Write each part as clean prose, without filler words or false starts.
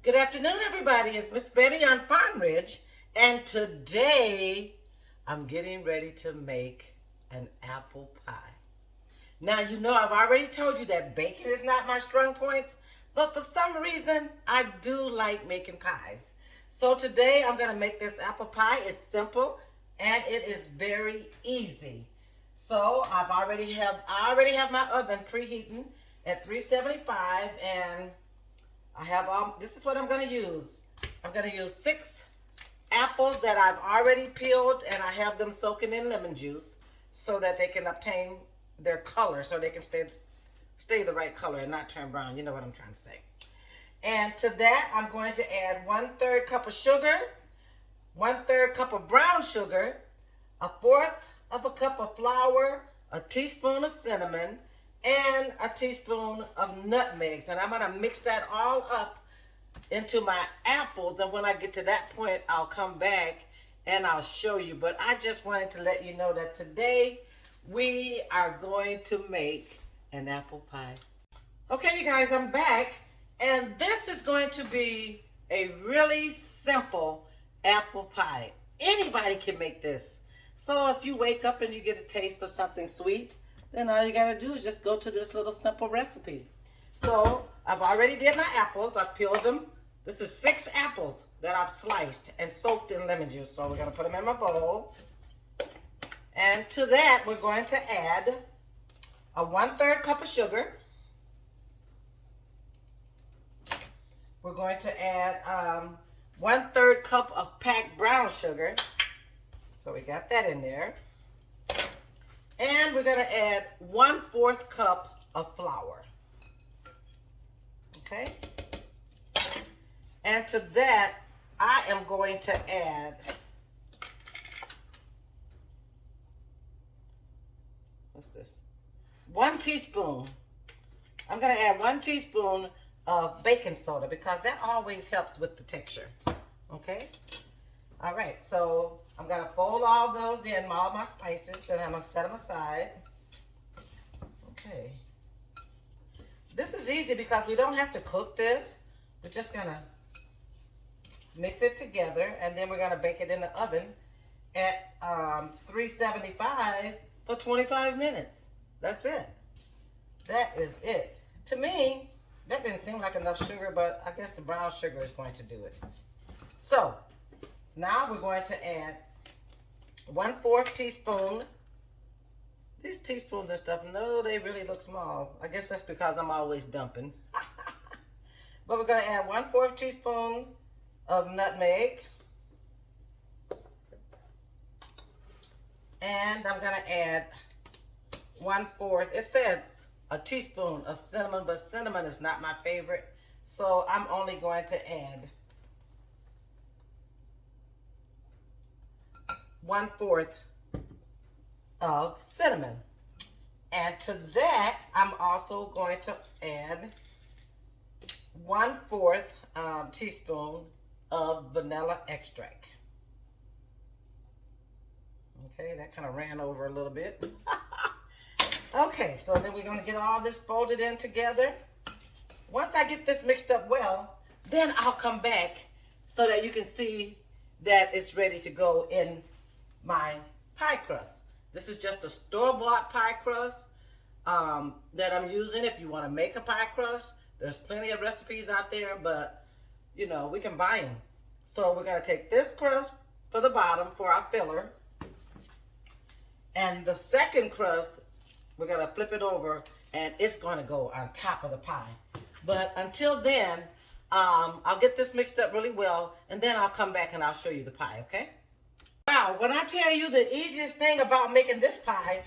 Good afternoon, everybody. It's Miss Betty on Farm Ridge, and today I'm getting ready to make an apple pie. Now, you know I've already told you that baking is not my strong points, but for some reason I do like making pies. So today I'm going to make this apple pie. It's simple and it is very easy. So I already have my oven preheating at 375, and I have this is what I'm going to use. I'm going to use 6 apples that I've already peeled, and I have them soaking in lemon juice so that they can obtain their color, so they can stay the right color and not turn brown. You know what I'm trying to say. And to that, I'm going to add 1/3 cup of sugar, 1/3 cup of brown sugar, 1/4 of a cup of flour, a teaspoon of cinnamon, and a teaspoon of nutmegs. And I'm going to mix that all up into my apples. And when I get to that point, I'll come back and I'll show you. But I just wanted to let you know that today we are going to make an apple pie. Okay, you guys, I'm back. And this is going to be a really simple apple pie. Anybody can make this. So if you wake up and you get a taste for something sweet, then all you gotta do is just go to this little simple recipe. So I've already did my apples. I peeled them. This is 6 apples that I've sliced and soaked in lemon juice. So we're gonna put them in my bowl. And to that, we're going to add a 1/3 cup of sugar. We're going to add 1/3 cup of packed brown sugar. So we got that in there. And we're going to add 1/4 cup of flour. Okay? And to that, I am going to add what's this? 1 teaspoon. I'm going to add 1 teaspoon of baking soda because that always helps with the texture. Okay? All right, so I'm going to fold all those in, all my spices, and I'm going to set them aside. Okay. This is easy because we don't have to cook this. We're just going to mix it together, and then we're going to bake it in the oven at 375 for 25 minutes. That's it. That is it. To me, that didn't seem like enough sugar, but I guess the brown sugar is going to do it. So, now we're going to add 1/4 teaspoon. These teaspoons and stuff, no, they really look small. I guess that's because I'm always dumping. But we're going to add 1/4 teaspoon of nutmeg. And I'm going to add 1/4, it says a teaspoon of cinnamon, but cinnamon is not my favorite. So I'm only going to add 1/4 of cinnamon. And to that, I'm also going to add 1/4 teaspoon of vanilla extract. Okay, that kind of ran over a little bit. Okay, so then we're going to get all this folded in together. Once I get this mixed up well, then I'll come back so that you can see that it's ready to go in my pie crust. This is just a store-bought pie crust that I'm using. If you want to make a pie crust, there's plenty of recipes out there, but you know, we can buy them. So we're going to take this crust for the bottom for our filler, and the second crust, we're going to flip it over and it's going to go on top of the pie. But until then, I'll get this mixed up really well, and then I'll come back and I'll show you the pie, okay? Wow, when I tell you the easiest thing about making this pie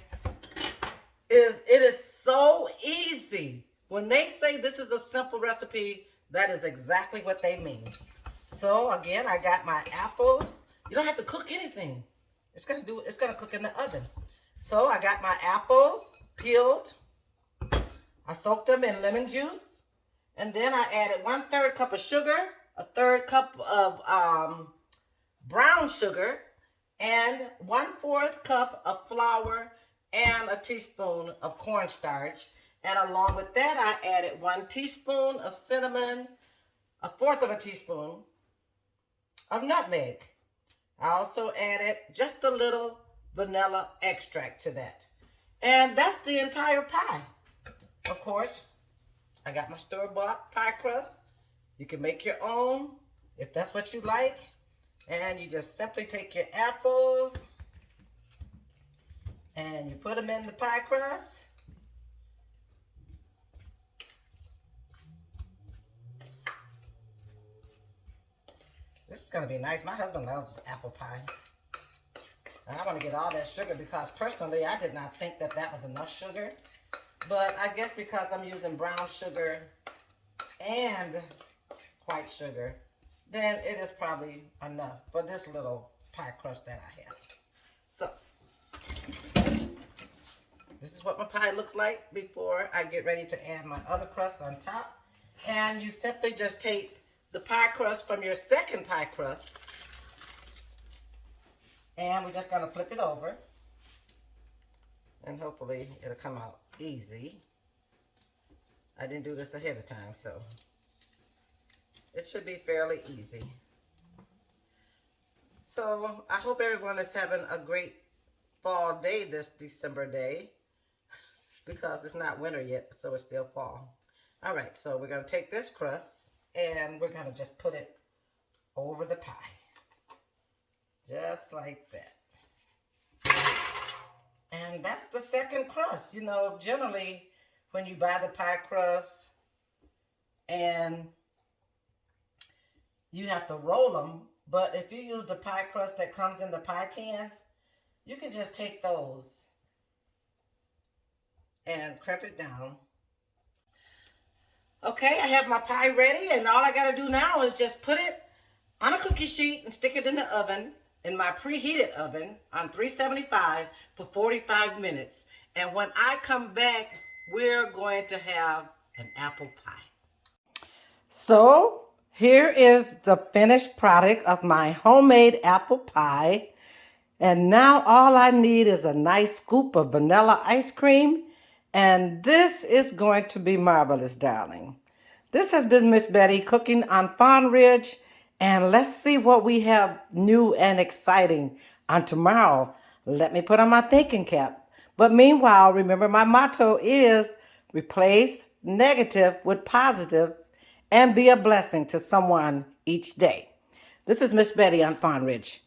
is it is so easy. When they say this is a simple recipe, that is exactly what they mean. So again, I got my apples. You don't have to cook anything. It's gonna cook in the oven. So I got my apples peeled. I soaked them in lemon juice. And then I added 1/3 cup of sugar, 1/3 cup of brown sugar, and 1/4 cup of flour, and a teaspoon of cornstarch. And along with that, I added 1 teaspoon of cinnamon, 1/4 of a teaspoon of nutmeg. I also added just a little vanilla extract to that. And that's the entire pie. Of course, I got my store-bought pie crust. You can make your own if that's what you like. And you just simply take your apples and you put them in the pie crust. This is going to be nice. My husband loves apple pie. And I want to get all that sugar because personally I did not think that that was enough sugar. But I guess because I'm using brown sugar and white sugar, then it is probably enough for this little pie crust that I have. So, this is what my pie looks like before I get ready to add my other crust on top. And you simply just take the pie crust from your second pie crust, and we're just going to flip it over, and hopefully it'll come out easy. I didn't do this ahead of time, so it should be fairly easy. So I hope everyone is having a great fall day this December day, because it's not winter yet, so it's still fall. All right, so we're going to take this crust and we're going to just put it over the pie. Just like that. And that's the second crust. You know, generally when you buy the pie crust and you have to roll them, but if you use the pie crust that comes in the pie tins, you can just take those and crimp it down. Okay, I have my pie ready, and all I gotta do now is just put it on a cookie sheet and stick it in the oven, in my preheated oven on 375 for 45 minutes. And when I come back, we're going to have an apple pie. So here is the finished product of my homemade apple pie. And now all I need is a nice scoop of vanilla ice cream. And this is going to be marvelous, darling. This has been Miss Betty cooking on Fawn Ridge. And let's see what we have new and exciting on tomorrow. Let me put on my thinking cap. But meanwhile, remember my motto is replace negative with positive and be a blessing to someone each day. This is Miss Betty on Fawn Ridge.